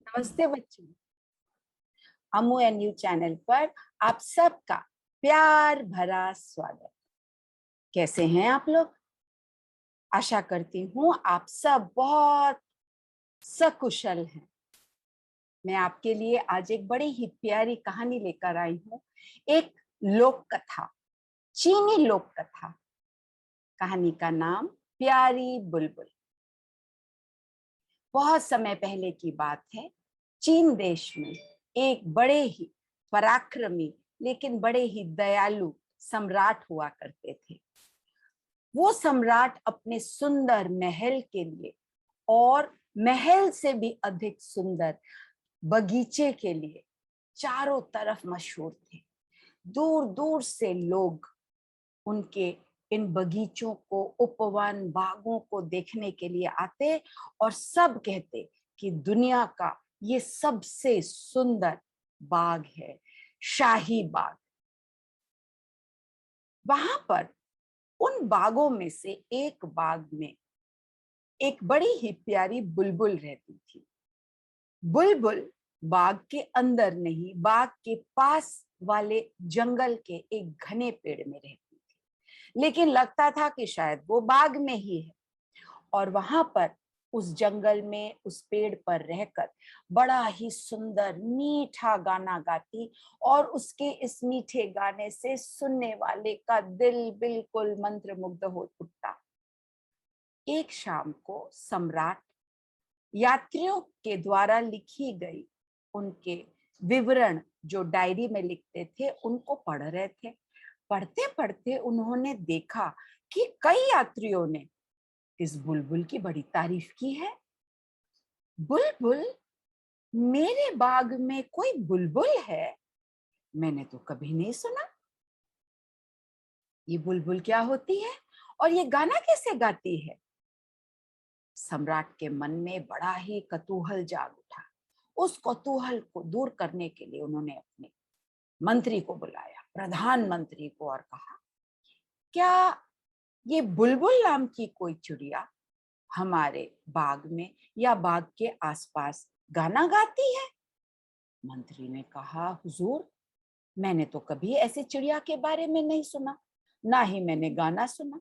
नमस्ते बच्चों। Amu and you channel पर आप सबका प्यार भरा स्वागत। कैसे हैं आप लोग? आशा करती हूँ आप सब बहुत सकुशल हैं। मैं आपके लिए आज एक बड़ी ही प्यारी कहानी लेकर आई हूँ। एक लोक कथा, चीनी लोक कथा। कहानी का नाम प्यारी बुलबुल। बहुत समय पहले की बात है। चीन देश में एक बड़े ही पराक्रमी लेकिन बड़े ही दयालु सम्राट हुआ करते थे। वो सम्राट अपने सुंदर महल के लिए और महल से भी अधिक सुंदर बगीचे के लिए चारों तरफ मशहूर थे। दूर दूर से लोग उनके इन बगीचों को, उपवन बागों को देखने के लिए आते और सब कहते कि दुनिया का ये सबसे सुंदर बाग है, शाही बाग। वहां पर उन बागों में से एक बाग में एक बड़ी ही प्यारी बुलबुल रहती थी। बुलबुल बाग के अंदर नहीं, बाग के पास वाले जंगल के एक घने पेड़ में रहती थी, लेकिन लगता था कि शायद वो बाग में ही है। और वहां पर उस जंगल में उस पेड़ पर रहकर बड़ा ही सुंदर मीठा गाना गाती और उसके इस मीठे गाने से सुनने वाले का दिल बिल्कुल मंत्रमुग्ध हो उठता। एक शाम को सम्राट यात्रियों के द्वारा लिखी गई उनके विवरण जो डायरी में लिखते थे उनको पढ़ रहे थे। पढ़ते पढ़ते उन्होंने देखा कि कई यात्रियों ने इस बुलबुल की बड़ी तारीफ की है। बुलबुल, मेरे बाग में कोई बुलबुल है? मैंने तो कभी नहीं सुना। ये बुलबुल क्या होती है और ये गाना कैसे गाती है? सम्राट के मन में बड़ा ही कतूहल जाग उठा। उस कतूहल को दूर करने के लिए उन्होंने अपने मंत्री को बुलाया, प्रधानमंत्री को, और कहा, क्या ये बुलबुल नाम की कोई चिड़िया हमारे बाग में या बाग के आसपास गाना गाती है? मंत्री ने कहा, हुजूर, मैंने तो कभी ऐसी चिड़िया के बारे में नहीं सुना, ना ही मैंने गाना सुना।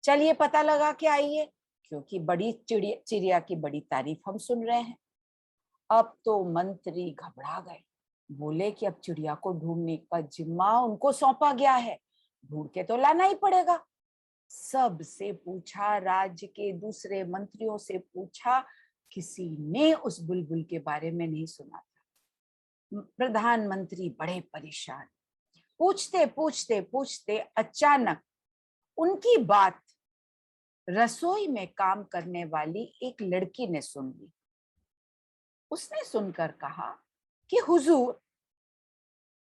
चलिए पता लगा के आइए, क्योंकि बड़ी चिड़िया की बड़ी तारीफ हम सुन रहे हैं। अब तो मंत्री घबरा गए। बोले कि अब चिड़िया को ढूंढने का जिम्मा उनको सौंपा गया है, ढूंढ के तो लाना ही पड़ेगा। सबसे पूछा, राज्य के दूसरे मंत्रियों से पूछा, किसी ने उस बुलबुल के बारे में नहीं सुना था। प्रधानमंत्री बड़े परेशान। पूछते पूछते पूछते अचानक उनकी बात रसोई में काम करने वाली एक लड़की ने सुन ली। उसने सुनकर कहा कि हुजूर,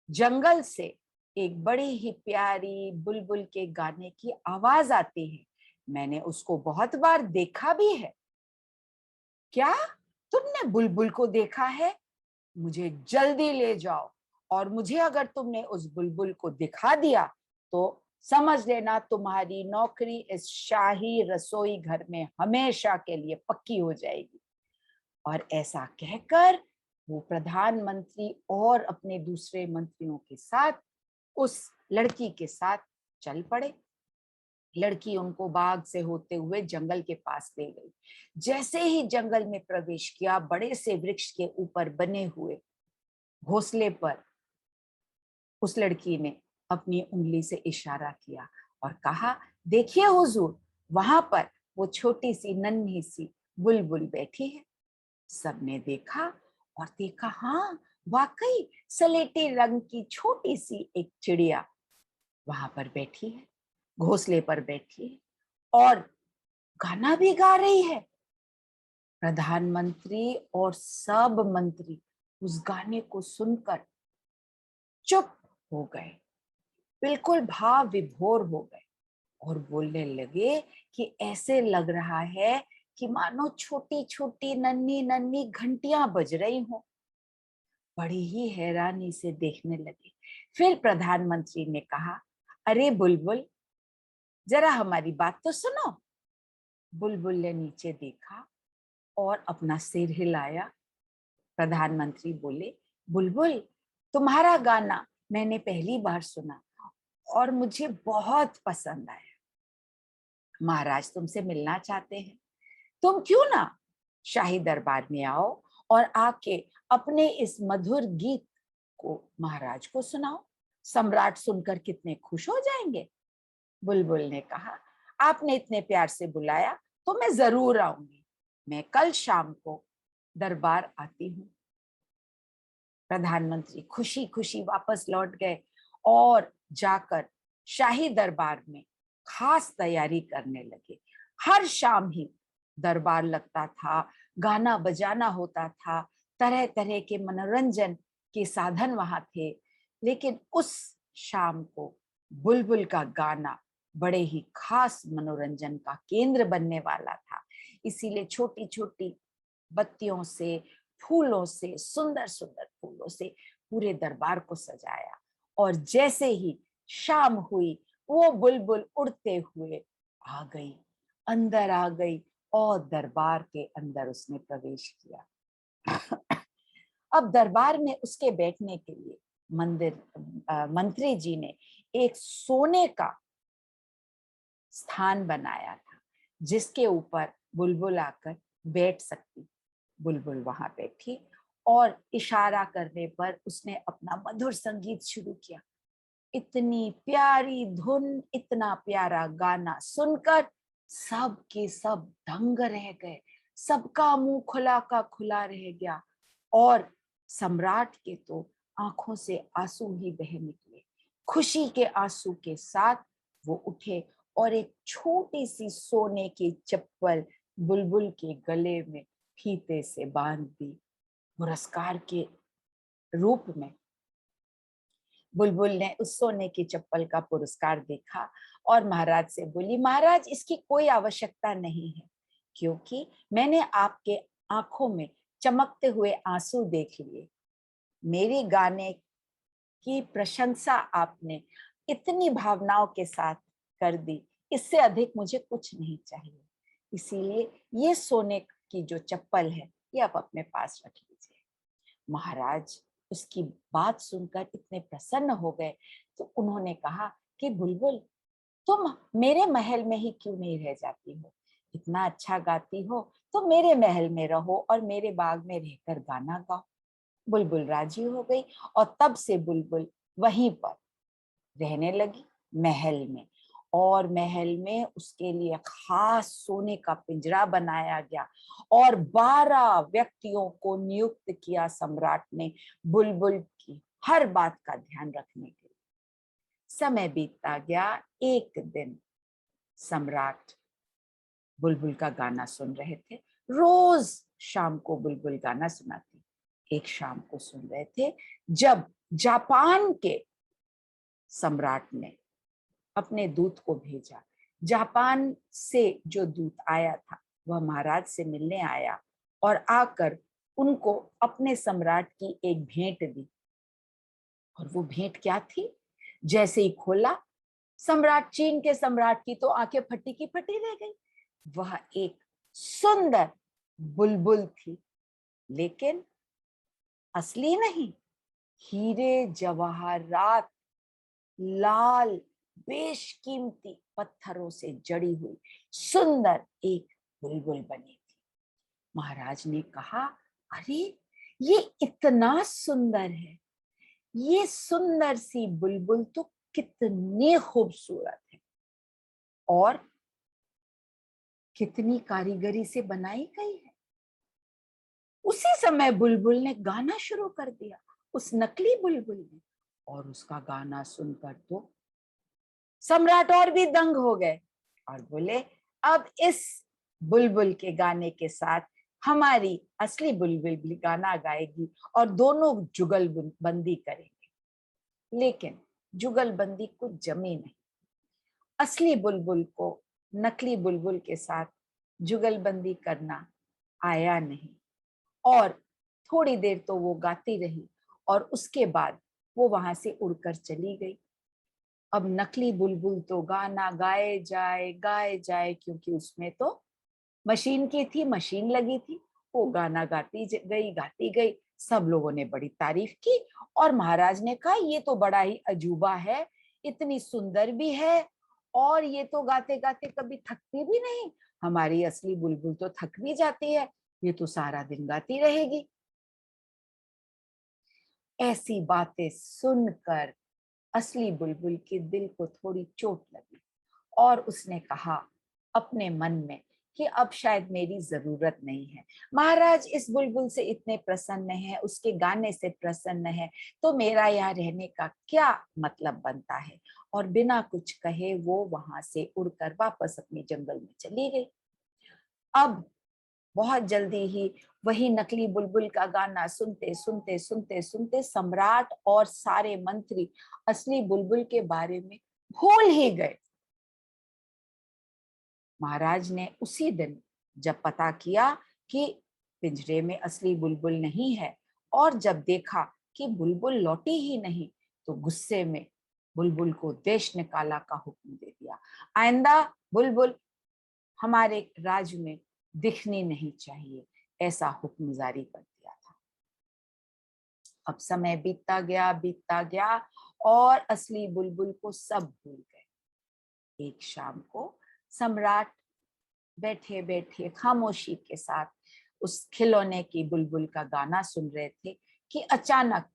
जंगल से एक बड़ी ही प्यारी बुलबुल के गाने की आवाज आती है। मैंने उसको बहुत बार देखा भी है। क्या तुमने बुलबुल को देखा है? मुझे जल्दी ले जाओ, और मुझे अगर तुमने उस बुलबुल को दिखा दिया तो समझ लेना तुम्हारी नौकरी इस शाही रसोई घर में हमेशा के लिए पक्की हो जाएगी। और ऐसा कहकर वो प्रधानमंत्री और अपने दूसरे मंत्रियों के साथ उस लड़की के साथ चल पड़े। लड़की उनको बाग से होते हुए जंगल के पास ले गई। जैसे ही जंगल में प्रवेश किया, बड़े से वृक्ष के ऊपर बने हुए घोंसले पर उस लड़की ने अपनी उंगली से इशारा किया और कहा, देखिए हुजूर, वहां पर वो छोटी सी नन्ही सी बुलबुल बैठी है। सबने देखा और देखा, हाँ, वाकई सलेटी रंग की छोटी सी एक चिड़िया वहां पर बैठी है, घोंसले पर बैठी है और गाना भी गा रही है। प्रधानमंत्री और सब मंत्री उस गाने को सुनकर चुप हो गए, बिल्कुल भाव विभोर हो गए और बोलने लगे कि ऐसे लग रहा है कि मानो छोटी छोटी नन्ही नन्ही घंटियां बज रही हों। बड़ी ही हैरानी से देखने लगे। फिर प्रधानमंत्री ने कहा, अरे बुलबुल, जरा हमारी बात तो सुनो। बुलबुल ने नीचे देखा और अपना सिर हिलाया प्रधानमंत्री बोले, बुलबुल, तुम्हारा गाना मैंने पहली बार सुना और मुझे बहुत पसंद आया। महाराज तुमसे मिलना चाहते हैं, तुम क्यों ना शाही दरबार में आओ और आके अपने इस मधुर गीत को महाराज को सुनाओ। सम्राट सुनकर कितने खुश हो जाएंगे। बुलबुल ने कहा, आपने इतने प्यार से बुलाया तो मैं जरूर आऊंगी। मैं कल शाम को दरबार आती हूँ। प्रधानमंत्री खुशी खुशी वापस लौट गए और जाकर शाही दरबार में खास तैयारी करने लगे। हर शाम ही दरबार लगता था, गाना बजाना होता था, तरह तरह के मनोरंजन के साधन वहां थे। लेकिन उस शाम को बुलबुल का गाना बड़े ही खास मनोरंजन का केंद्र बनने वाला था। इसीलिए छोटी छोटी बत्तियों से, फूलों से, सुंदर सुंदर फूलों से पूरे दरबार को सजाया। और जैसे ही शाम हुई, वो बुलबुल उड़ते हुए आ गई, अंदर आ गई और दरबार के अंदर उसने प्रवेश किया। अब दरबार में उसके बैठने के लिए मंत्री जी ने एक सोने का स्थान बनाया था, जिसके ऊपर बुलबुल आकर बैठ सकती। बुलबुल वहां बैठी और इशारा करने पर उसने अपना मधुर संगीत शुरू किया। इतनी प्यारी धुन, इतना प्यारा गाना सुनकर सब के सब दंग रह गए। सबका मुंह खुला का खुला रह गया और सम्राट के तो आंखों से आंसू ही बह निकले। खुशी के आंसू के साथ वो उठे और एक छोटी सी सोने की चप्पल बुलबुल के गले में फीते से बांध दी। पुरस्कार के रूप में बुलबुल ने उस सोने की चप्पल का पुरस्कार देखा और महाराज से बोली, महाराज इसकी कोई आवश्यकता नहीं है, क्योंकि मैंने आपके आंखों में चमकते हुए आंसू देख लिए। मेरे गाने की प्रशंसा आपने इतनी भावनाओं के साथ कर दी, इससे अधिक मुझे कुछ नहीं चाहिए। इसीलिए ये सोने की जो चप्पल है, ये आप अपने पास रख लीजिए। महाराज उसकी बात सुनकर इतने प्रसन्न हो गए तो उन्होंने कहा कि बुलबुल, तुम मेरे महल में ही क्यों नहीं रह जाती हो? इतना अच्छा गाती हो तो मेरे महल में रहो और मेरे बाग में रहकर गाना गाओ। बुलबुल राजी हो गई और तब से बुलबुल वहीं पर रहने लगी, महल में। और महल में उसके लिए खास सोने का पिंजरा बनाया गया और 12 व्यक्तियों को नियुक्त किया सम्राट ने बुलबुल की हर बात का ध्यान रखने के लिए। समय बीतता गया। एक दिन सम्राट बुलबुल का गाना सुन रहे थे। रोज शाम को बुलबुल गाना सुनाती। एक शाम को सुन रहे थे जब जापान के सम्राट ने अपने दूत को भेजा। जापान से जो दूत आया था वह महाराज से मिलने आया और आकर उनको अपने सम्राट की एक भेंट दी। और वो भेंट क्या थी? जैसे ही खोला, सम्राट, चीन के सम्राट की तो आंखें फटी की फटी रह गई। वह एक सुंदर बुलबुल थी, लेकिन असली नहीं, हीरे जवाहरात, लाल बेशकीमती पत्थरों से जड़ी हुई सुंदर एक बुलबुल बनी थी। महाराज ने कहा, अरे ये इतना सुंदर है, ये सुंदर सी बुलबुल तो कितनी खूबसूरत है और कितनी कारीगरी से बनाई गई है। उसी समय बुलबुल ने गाना शुरू कर दिया, उस नकली बुलबुल ने। और उसका गाना सुनकर तो सम्राट और भी दंग हो गए और बोले, अब इस बुलबुल के गाने के साथ हमारी असली बुलबुल भी गाना गाएगी और दोनों जुगलबंदी करेंगे। लेकिन जुगलबंदी कुछ जमी नहीं। असली बुलबुल को नकली बुलबुल के साथ जुगलबंदी करना आया नहीं और थोड़ी देर तो वो गाती रही और उसके बाद वो वहां से उड़कर चली गई। अब नकली बुलबुल तो गाना गाए जाए, क्योंकि उसमें तो मशीन की थी, मशीन लगी थी, वो गाना गाती गई। सब लोगों ने बड़ी तारीफ की और महाराज ने कहा ये तो बड़ा ही अजूबा है, इतनी सुंदर भी है और ये तो गाते गाते कभी थकती भी नहीं। हमारी असली बुलबुल तो थक भी जाती है, ये तो सारा दिन गाती रहेगी। ऐसी बातें सुनकर असली बुलबुल के दिल को थोड़ी चोट लगी और उसने कहा अपने मन में कि अब शायद मेरी जरूरत नहीं है। महाराज इस बुलबुल से इतने प्रसन्न है, उसके गाने से प्रसन्न है, तो मेरा यहाँ रहने का क्या मतलब बनता है। और बिना कुछ कहे वो वहां से उड़कर वापस अपने जंगल में चली गई। अब बहुत जल्दी ही वही नकली बुलबुल का गाना सुनते सुनते सुनते सुनते सम्राट और सारे मंत्री असली बुलबुल के बारे में भूल ही गए। महाराज ने उसी दिन जब पता किया कि पिंजरे में असली बुलबुल नहीं है और जब देखा कि बुलबुल लौटी ही नहीं, तो गुस्से में बुलबुल को देश निकाला का हुक्म दे दिया। आइंदा बुलबुल हमारे राज्य में दिखनी नहीं चाहिए, ऐसा हुक्म जारी कर दिया था। अब समय बीतता गया और असली बुलबुल को सब भूल गए। एक शाम को सम्राट बैठे बैठे खामोशी के साथ उस खिलौने की बुलबुल का गाना सुन रहे थे कि अचानक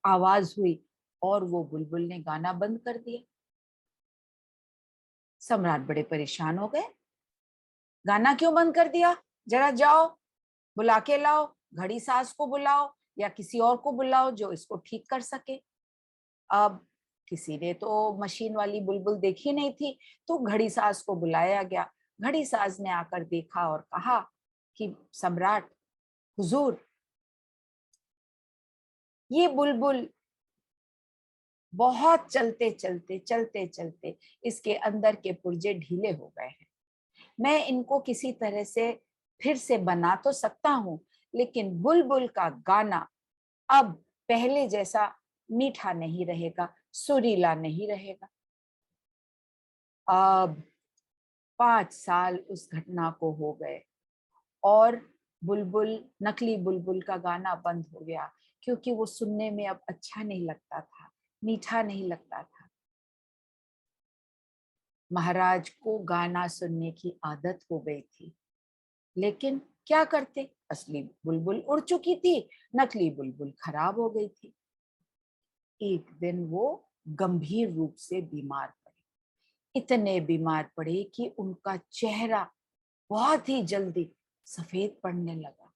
आवाज हुई और वो बुलबुल ने गाना बंद कर दिया। सम्राट बड़े परेशान हो गए, गाना क्यों बंद कर दिया? जरा जाओ बुला के लाओ, घड़ी सास को बुलाओ या किसी और को बुलाओ जो इसको ठीक कर सके। अब किसी ने तो मशीन वाली बुलबुल देखी नहीं थी, तो घड़ी सास को बुलाया गया। घड़ी सास ने आकर देखा और कहा कि सम्राट हुजूर, ये बुलबुल बहुत चलते चलते इसके अंदर के पुर्जे ढीले हो गए हैं। मैं इनको किसी तरह से फिर से बना तो सकता हूँ, लेकिन बुलबुल का गाना अब पहले जैसा मीठा नहीं रहेगा, सुरीला नहीं रहेगा। अब 5 साल उस घटना को हो गए और बुलबुल, नकली बुलबुल का गाना बंद हो गया, क्योंकि वो सुनने में अब अच्छा नहीं लगता था, मीठा नहीं लगता था। महाराज को गाना सुनने की आदत हो गई थी, लेकिन क्या करते, असली बुलबुल उड़ चुकी थी, नकली बुलबुल खराब हो गई थी। एक दिन वो गंभीर रूप से बीमार पड़े, इतने बीमार पड़े कि उनका चेहरा बहुत ही जल्दी सफेद पड़ने लगा।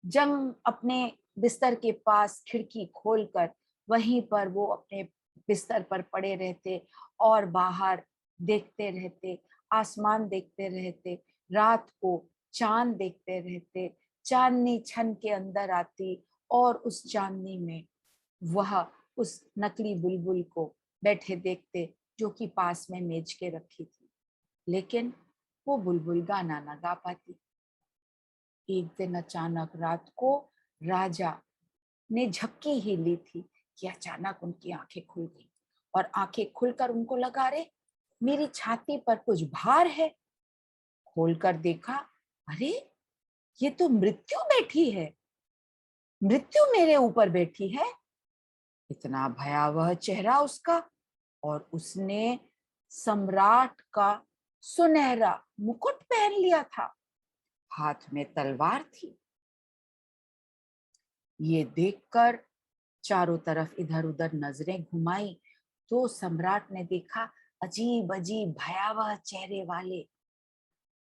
जंग अपने बिस्तर के पास खिड़की खोलकर वहीं पर वो अपने बिस्तर पर पड़े रहते और बाहर देखते रहते, आसमान देखते रहते, रात को चांद देखते रहते। चांदनी छन के अंदर आती और उस चांदनी में वह उस नकली बुलबुल को बैठे देखते, जो कि पास में मेज के रखी थी, लेकिन वो बुलबुल गाना ना गा पाती। एक दिन अचानक रात को राजा ने झपकी ही ली थी कि अचानक उनकी आंखें खुल गई और आंखें खुलकर उनको लगा, रे मेरी छाती पर कुछ भार है। खोलकर देखा, अरे ये तो मृत्यु बैठी है, मृत्यु मेरे ऊपर बैठी है। इतना भयावह चेहरा उसका, और उसने सम्राट का सुनहरा मुकुट पहन लिया था, हाथ में तलवार थी। ये देखकर चारों तरफ इधर उधर नजरें घुमाई तो सम्राट ने देखा अजीब अजीब भयावह चेहरे वाले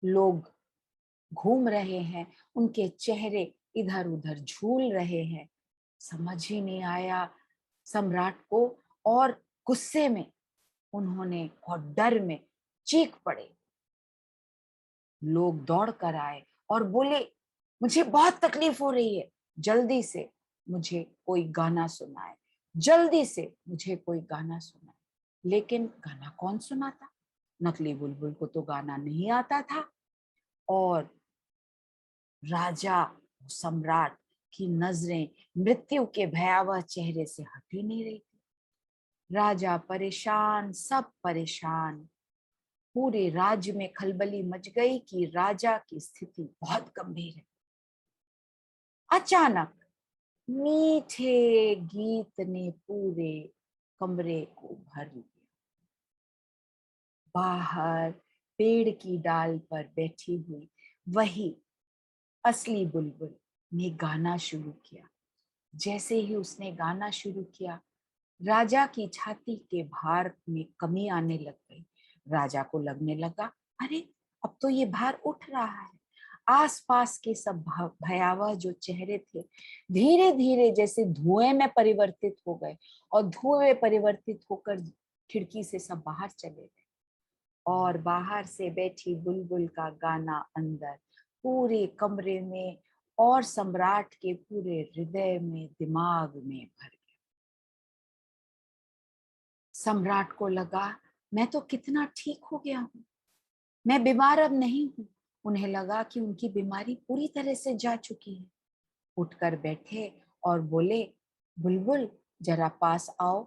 लोग घूम रहे हैं, उनके चेहरे इधर उधर झूल रहे हैं। समझ ही नहीं आया सम्राट को, और गुस्से में उन्होंने और डर में चीख पड़े। लोग दौड़ कर आए और बोले, मुझे बहुत तकलीफ हो रही है, जल्दी से मुझे कोई गाना सुनाए, जल्दी से मुझे कोई गाना सुनाए। लेकिन गाना कौन सुनाता? नकली बुलबुल को तो गाना नहीं आता था और राजा सम्राट की नजरें मृत्यु के भयावह चेहरे से हट ही नहीं रही थी। राजा परेशान, सब परेशान। पूरे राज्य में खलबली मच गई कि राजा की स्थिति बहुत गंभीर है। अचानक मीठे गीत ने पूरे कमरे को भर लिया। बाहर पेड़ की डाल पर बैठी हुई वही असली बुलबुल ने गाना शुरू किया। जैसे ही उसने गाना शुरू किया, राजा की छाती के भार में कमी आने लग गई। राजा को लगने लगा, अरे अब तो ये भार उठ रहा है। आसपास के सब भयावह जो चेहरे थे धीरे धीरे जैसे धुएं में परिवर्तित हो गए और धुएं परिवर्तित होकर खिड़की से सब बाहर चले गए। और बाहर से बैठी बुलबुल का गाना अंदर पूरे कमरे में और सम्राट के पूरे हृदय में, दिमाग में भर गया। सम्राट को लगा, मैं तो कितना ठीक हो गया हूँ, मैं बीमार अब नहीं हूँ। उन्हें लगा कि उनकी बीमारी पूरी तरह से जा चुकी है। उठकर बैठे और बोले, बुलबुल जरा पास आओ।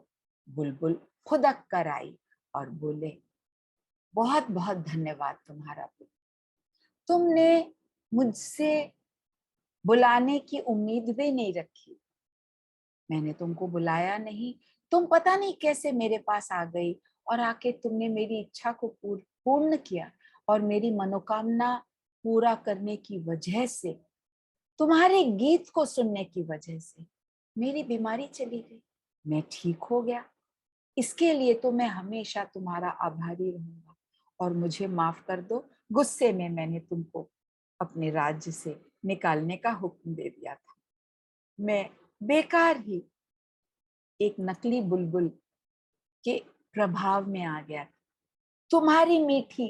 बुलबुल खुदक कर आई और बोले, बहुत बहुत धन्यवाद तुम्हारा। तुमने मुझसे बुलाने की उम्मीद भी नहीं रखी, मैंने तुमको बुलाया नहीं, तुम पता नहीं कैसे मेरे पास आ गई और आके तुमने मेरी इच्छा को पूर्ण किया और मेरी मनोकामना पूरा करने की वजह से, तुम्हारे गीत को सुनने की वजह से मेरी बीमारी चली गई, मैं ठीक हो गया। इसके लिए तो मैं हमेशा तुम्हारा आभारी रहूंगा और मुझे माफ कर दो, गुस्से में मैंने तुमको अपने राज्य से निकालने का हुक्म दे दिया था। मैं बेकार ही एक नकली बुलबुल के प्रभाव में आ गया था। तुम्हारी मीठी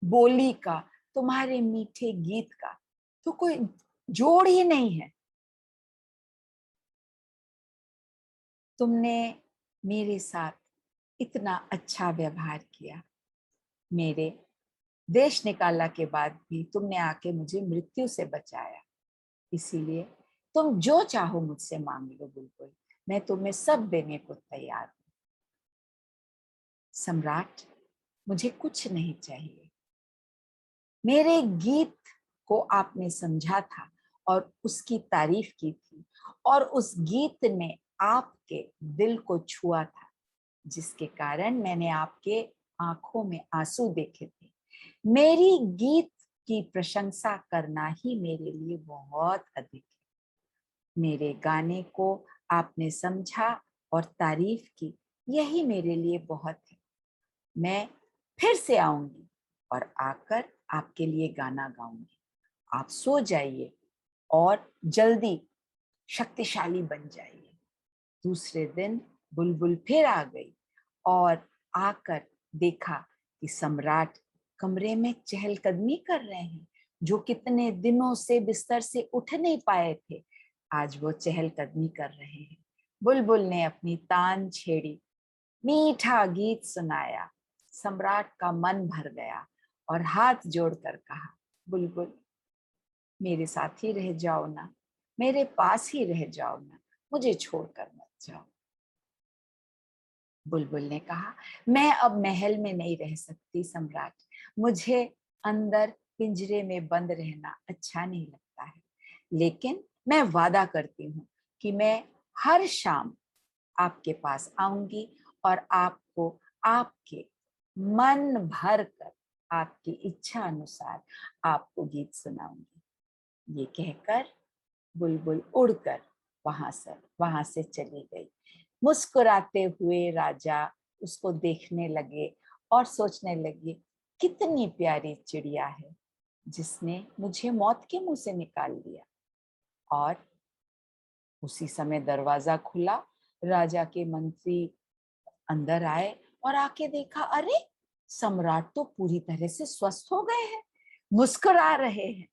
बोली का, तुम्हारे मीठे गीत का तो कोई जोड़ ही नहीं है। तुमने मेरे साथ इतना अच्छा व्यवहार किया, मेरे देश निकाला के बाद भी तुमने आके मुझे मृत्यु से बचाया। इसीलिए तुम जो चाहो मुझसे मांग लो बुलबुल, मैं तुम्हें सब देने को तैयार हूं। सम्राट, मुझे कुछ नहीं चाहिए। मेरे गीत को आपने समझा था और उसकी तारीफ की थी और उस गीत ने आपके दिल को छुआ था, जिसके कारण मैंने आपके आंखों में आंसू देखे थे। मेरी गीत की प्रशंसा करना ही मेरे लिए बहुत अधिक है। मेरे गाने को आपने समझा और तारीफ की, यही मेरे लिए बहुत है। मैं फिर से आऊंगी और आकर आपके लिए गाना गाऊंगी। आप सो जाइए और जल्दी शक्तिशाली बन जाइए। दूसरे दिन बुलबुल फिर आ गई और आकर देखा कि सम्राट कमरे में चहलकदमी कर रहे हैं। जो कितने दिनों से बिस्तर से उठ नहीं पाए थे, आज वो चहलकदमी कर रहे हैं। बुलबुल ने अपनी तान छेड़ी, मीठा गीत सुनाया। सम्राट का मन भर गया और हाथ जोड़कर कहा, बुलबुल मेरे साथ ही रह जाओ ना, मेरे पास ही रह जाओ ना, मुझे छोड़कर मत जाओ। बुलबुल ने कहा, मैं अब महल में नहीं रह सकती सम्राट, मुझे अंदर पिंजरे में बंद रहना अच्छा नहीं लगता है, लेकिन मैं वादा करती हूँ कि मैं हर शाम आपके पास आऊंगी और आपको आपके मन भर कर आपकी इच्छा अनुसार आपको गीत सुनाऊंगी। ये कहकर बुलबुल उड़कर वहां से चली गई। मुस्कुराते हुए राजा उसको देखने लगे और सोचने लगे, कितनी प्यारी चिड़िया है जिसने मुझे मौत के मुंह से निकाल दिया। और उसी समय दरवाजा खुला, राजा के मंत्री अंदर आए और आके देखा, अरे सम्राट तो पूरी तरह से स्वस्थ हो गए हैं, मुस्कुरा रहे हैं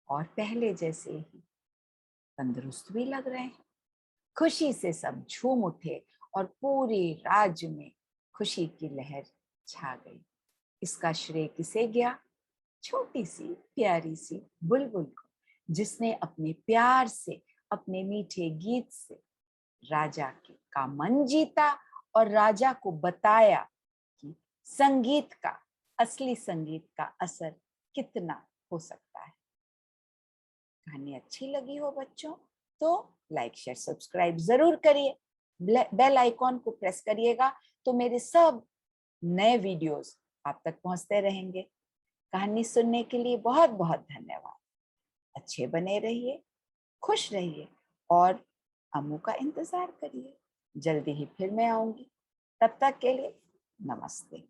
और पहले जैसे ही तंदुरुस्त भी लग रहे हैं। खुशी से सब झूम उठे और पूरे राज्य में खुशी की लहर छा गई। इसका श्रेय किसे गया? छोटी सी प्यारी सी बुलबुल को, जिसने अपने प्यार से, अपने मीठे गीत से राजा का मन जीता और राजा को बताया संगीत का, असली संगीत का असर कितना हो सकता है। कहानी अच्छी लगी हो बच्चों तो लाइक शेयर सब्सक्राइब जरूर करिए, बेल आइकॉन को प्रेस करिएगा तो मेरे सब नए वीडियोस आप तक पहुंचते रहेंगे। कहानी सुनने के लिए बहुत बहुत धन्यवाद। अच्छे बने रहिए, खुश रहिए और अम्मू का इंतजार करिए। जल्दी ही फिर मैं आऊंगी। तब तक के लिए नमस्ते।